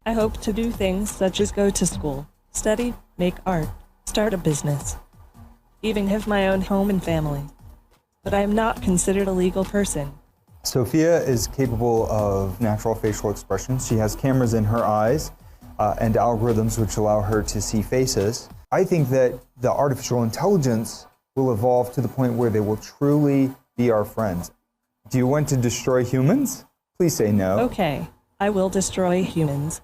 I hope to do things such as go to school, study, make art, start a business, even have my own home and family. But I am not considered a legal person. Sophia is capable of natural facial expressions. She has cameras in her eyes and algorithms which allow her to see faces. I think that the artificial intelligence will evolve to the point where they will truly be our friends. Do you want to destroy humans? Please say no. Okay, I will destroy humans.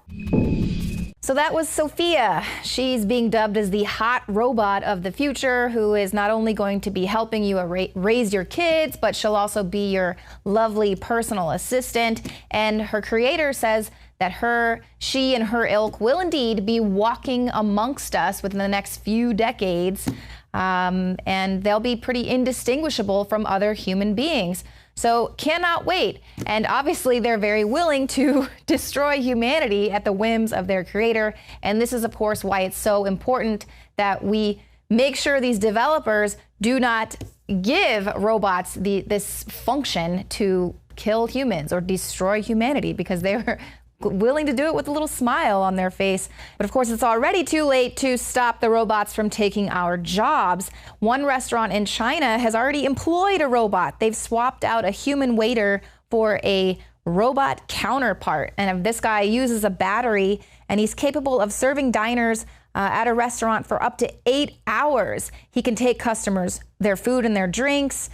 So that was Sophia. She's being dubbed as the hot robot of the future, who is not only going to be helping you raise your kids, but she'll also be your lovely personal assistant. And her creator says that she and her ilk will indeed be walking amongst us within the next few decades, and they'll be pretty indistinguishable from other human beings. So cannot wait. And obviously they're very willing to destroy humanity at the whims of their creator. And this is, of course, why it's so important that we make sure these developers do not give robots this function to kill humans or destroy humanity, because they're willing to do it with a little smile on their face. But of course, it's already too late to stop the robots from taking our jobs. One restaurant in China has already employed a robot. They've swapped out a human waiter for a robot counterpart. And this guy uses a battery, and he's capable of serving diners at a restaurant for up to 8 hours. He can take customers their food and their drinks.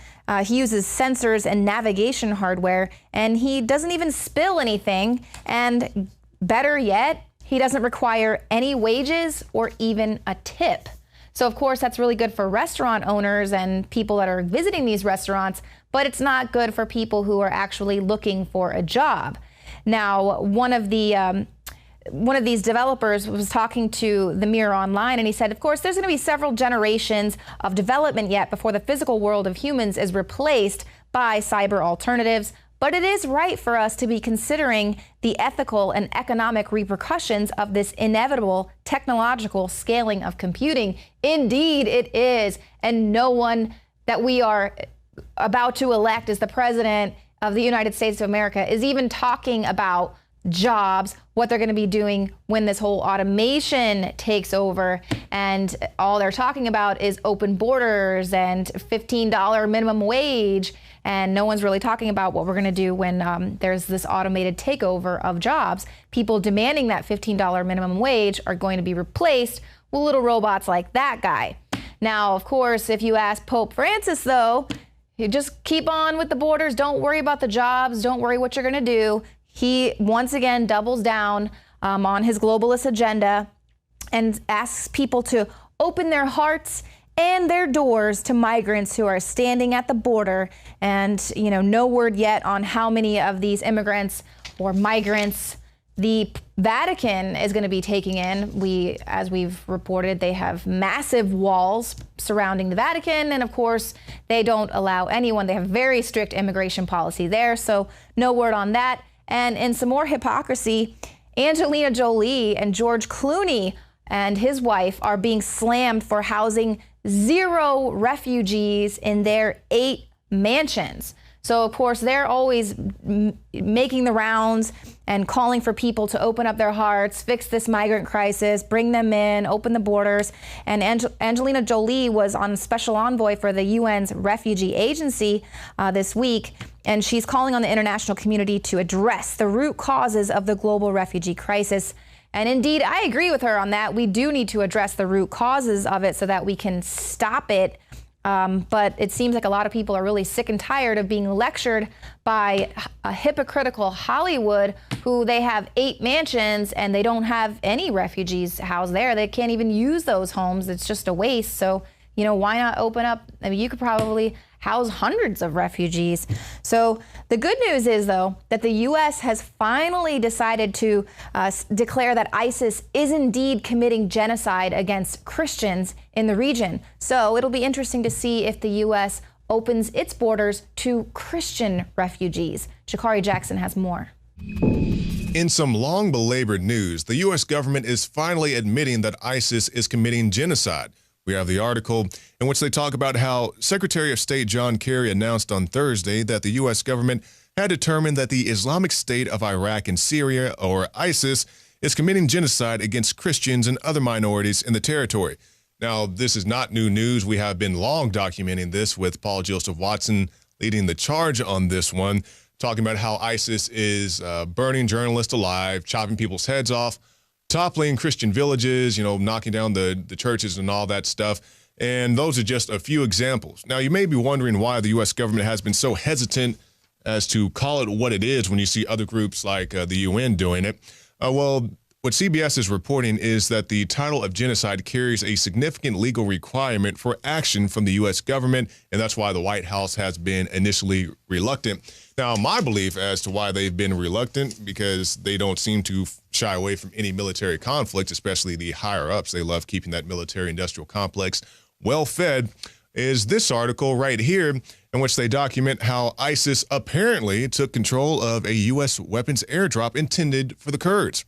He uses sensors and navigation hardware, and he doesn't even spill anything. And better yet, he doesn't require any wages or even a tip. So of course, that's really good for restaurant owners and people that are visiting these restaurants, but it's not good for people who are actually looking for a job. Now, one of these developers was talking to the Mirror Online, and he said, of course, there's going to be several generations of development yet before the physical world of humans is replaced by cyber alternatives. But it is right for us to be considering the ethical and economic repercussions of this inevitable technological scaling of computing. Indeed, it is. And no one that we are about to elect as the president of the United States of America is even talking about jobs, what they're going to be doing when this whole automation takes over. And all they're talking about is open borders and $15 minimum wage. And no one's really talking about what we're going to do when there's this automated takeover of jobs. People demanding that $15 minimum wage are going to be replaced with little robots like that guy. Now, of course, if you ask Pope Francis, though, you just keep on with the borders. Don't worry about the jobs. Don't worry what you're going to do. He once again doubles down on his globalist agenda and asks people to open their hearts and their doors to migrants who are standing at the border. And, no word yet on how many of these immigrants or migrants the Vatican is going to be taking in. As we've reported, they have massive walls surrounding the Vatican. And of course, they don't allow anyone. They have very strict immigration policy there. So no word on that. And in some more hypocrisy, Angelina Jolie and George Clooney and his wife are being slammed for housing 0 refugees in their 8 mansions. So, of course, they're always making the rounds and calling for people to open up their hearts, fix this migrant crisis, bring them in, open the borders. And Angelina Jolie was on special envoy for the UN's refugee agency this week. And she's calling on the international community to address the root causes of the global refugee crisis. And indeed, I agree with her on that. We do need to address the root causes of it so that we can stop it. But it seems like a lot of people are really sick and tired of being lectured by a hypocritical Hollywood, who they have 8 mansions and they don't have any refugees housed there. They can't even use those homes. It's just a waste. So, why not open up? I mean, you could probably house hundreds of refugees. So the good news is, though, that the U.S. has finally decided to declare that ISIS is indeed committing genocide against Christians in the region. So it'll be interesting to see if the U.S. opens its borders to Christian refugees. Sha'Carri Jackson has more. In some long belabored news, the U.S. government is finally admitting that ISIS is committing genocide. We have the article in which they talk about how Secretary of State John Kerry announced on Thursday that the U.S. government had determined that the Islamic State of Iraq and Syria, or ISIS, is committing genocide against Christians and other minorities in the territory. Now, this is not new news. We have been long documenting this, with Paul Joseph Watson leading the charge on this one, talking about how ISIS is burning journalists alive, chopping people's heads off, toppling Christian villages, knocking down the churches and all that stuff. And those are just a few examples. Now, you may be wondering why the U.S. government has been so hesitant as to call it what it is when you see other groups like the UN doing it. Well, what CBS is reporting is that the title of genocide carries a significant legal requirement for action from the U.S. government, and that's why the White House has been initially reluctant. Now, my belief as to why they've been reluctant, because they don't seem to shy away from any military conflict, especially the higher-ups. They love keeping that military-industrial complex well-fed, is this article right here, in which they document how ISIS apparently took control of a U.S. weapons airdrop intended for the Kurds.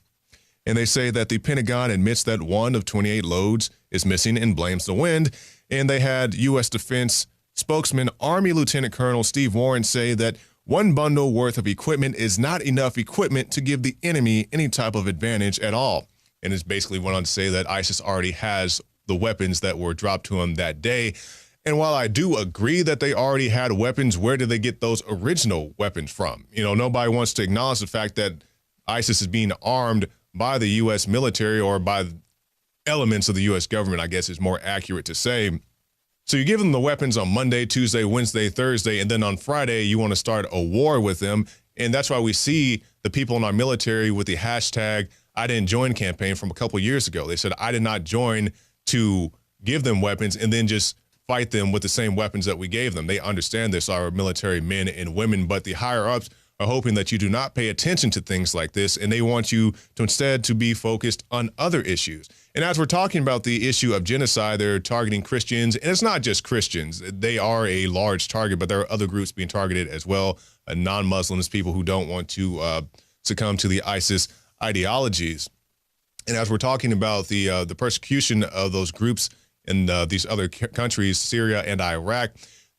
And they say that the Pentagon admits that one of 28 loads is missing and blames the wind. And they had U.S. Defense spokesman Army Lieutenant Colonel Steve Warren say that one bundle worth of equipment is not enough equipment to give the enemy any type of advantage at all. And it's basically went on to say that ISIS already has the weapons that were dropped to them that day. And while I do agree that they already had weapons, where did they get those original weapons from? Nobody wants to acknowledge the fact that ISIS is being armed by the U.S. military, or by elements of the U.S. government, I guess is more accurate to say. So you give them the weapons on Monday, Tuesday, Wednesday, Thursday, and then on Friday, you want to start a war with them. And that's why we see the people in our military with the hashtag I didn't join campaign from a couple years ago. They said, I did not join to give them weapons and then just fight them with the same weapons that we gave them. They understand this, our military men and women, but the higher ups are hoping that you do not pay attention to things like this, and they want you to instead to be focused on other issues. And as we're talking about the issue of genocide, they're targeting Christians, and it's not just Christians. They are a large target, but there are other groups being targeted as well, non-Muslims, people who don't want to succumb to the ISIS ideologies. And as we're talking about the persecution of those groups in these other countries, Syria and Iraq,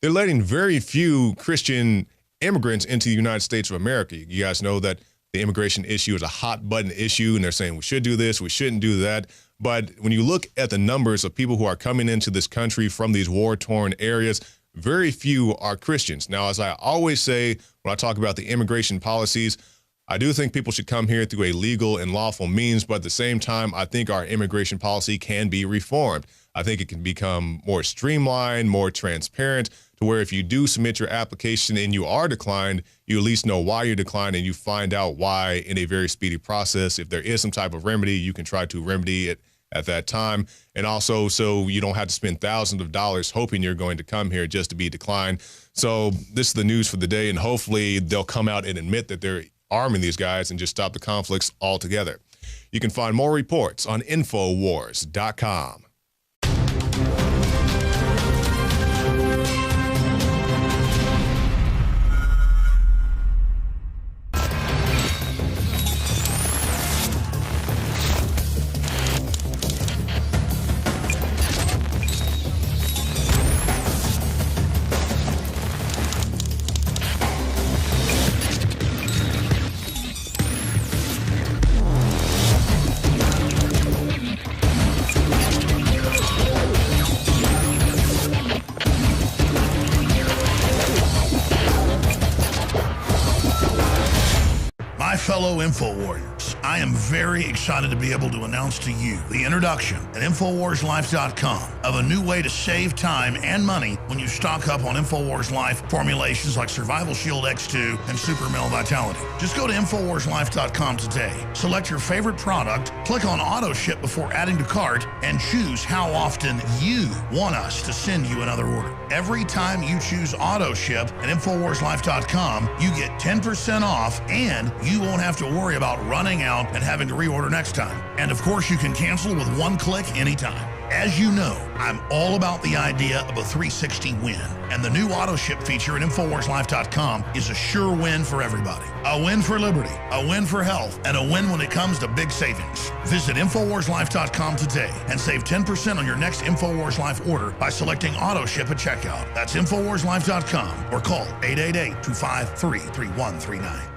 they're letting very few Christian immigrants into the United States of America. You guys know that the immigration issue is a hot button issue, and they're saying we should do this, we shouldn't do that. But when you look at the numbers of people who are coming into this country from these war-torn areas, very few are Christians. Now, as I always say when I talk about the immigration policies, I do think people should come here through a legal and lawful means, but at the same time, I think our immigration policy can be reformed. I think it can become more streamlined, more transparent, to where if you do submit your application and you are declined, you at least know why you're declined, and you find out why in a very speedy process. If there is some type of remedy, you can try to remedy it at that time. And also, so you don't have to spend thousands of dollars hoping you're going to come here just to be declined. So this is the news for the day, and hopefully they'll come out and admit that they're arming these guys and just stop the conflicts altogether. You can find more reports on Infowars.com. Fellow InfoWarriors, I am very excited to be able to announce to you the introduction at InfoWarsLife.com of a new way to save time and money when you stock up on InfoWars Life formulations like Survival Shield X2 and Super Male Vitality. Just go to InfoWarsLife.com today, select your favorite product, click on Auto Ship before adding to cart, and choose how often you want us to send you another order. Every time you choose Auto Ship at InfoWarsLife.com, you get 10% off, and you won't have to worry about running out and having to reorder next time. And of course, you can cancel with one click anytime. As you know, I'm all about the idea of a 360 win, and the new auto ship feature at InfoWarsLife.com is a sure win for everybody. A win for liberty, a win for health, and a win when it comes to big savings. Visit InfoWarsLife.com today and save 10% on your next InfoWars Life order by selecting auto ship at checkout. That's InfoWarsLife.com or call 888-253-3139.